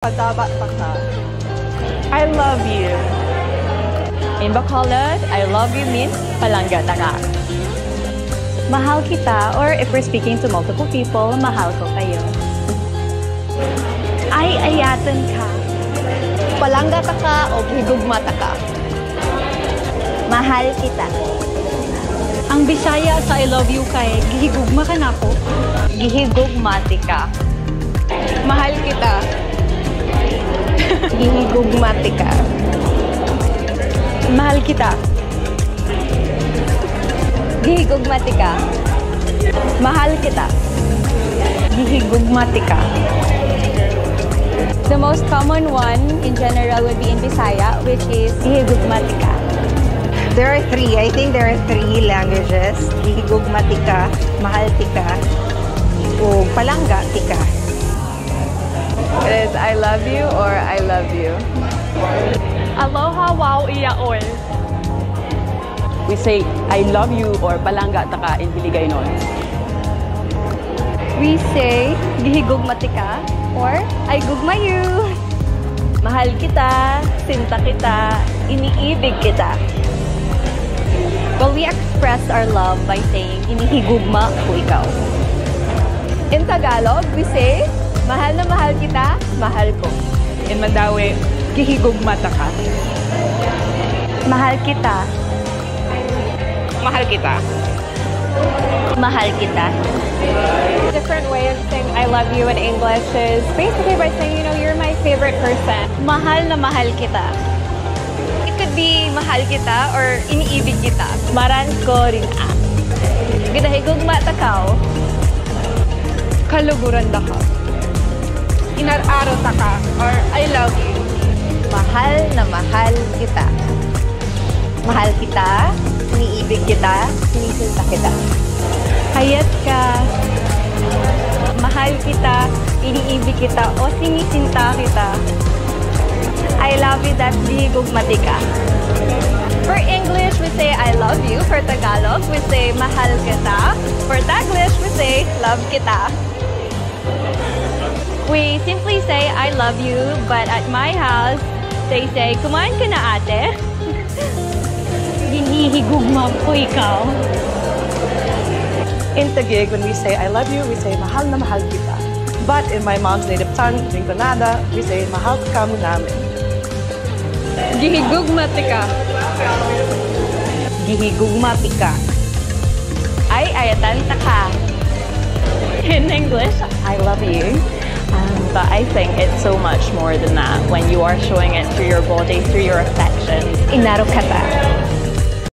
Pagkabata ka. I love you. In Bacolod, I love you means palangga ka. Mahal kita, or if we're speaking to multiple people, mahal ko kayo. Ay, ayatan ka. Palangga ka o higugmata ka. Mahal kita. Ang Bisaya sa I love you kay gihigugma ka na ko. Gihigugmati ka. Mahal kita. Gihigugmati ka. Mahal kita. Gihigugmati ka. Mahal kita. Gihigugmati ka. The most common one in general would be in Bisaya, which is Gihigugmati ka. There are three. I think there are three languages. Gihigugmati ka, mahal tika, o palangga tika. It is I love you or I love you. Aloha wow iya ol. We say, I love you or palangga taka in Hiligaynon. We say, gihigugmati ka, or I gugma you. Mahal kita, sinta kita, iniibig kita. Well, we express our love by saying, inihigugma ko ikaw. In Tagalog, we say, mahal na mahal kita, mahal ko. In Mandawi, gihigugmata ka. Mahal kita. Mahal kita. Mahal kita. Different way of saying I love you in English is basically by saying, you're my favorite person. Mahal na mahal kita. It could be mahal kita or iniibig kita. Maran ko rin ah. Ginahigugma takaw. Kaluguran da ka. Inararo ta ka or I love you. Mahal na mahal kita. Mahal kita, iniibig kita, sinisinta kita. Hayat ka. Mahal kita, iniibig kita, o sinisinta kita. I love you, that's gihigugmati ka. For English, we say I love you. For Tagalog, we say mahal kita. For Taglish, we say love kita. We simply say I love you, but at my house, they say, kumain ka na ate? Hinihigugma ko ikaw. In Taguig, when we say I love you, we say mahal na mahal kita. But in my mom's native tongue, Rinconada, we say mahal ka mo namin. Gihigugmati ka. Gihigugmati ka. Ay, ayatan ta ka. In English, I love you. But I think it's so much more than that when you are showing it through your body, through your affection. Inaro ka ta.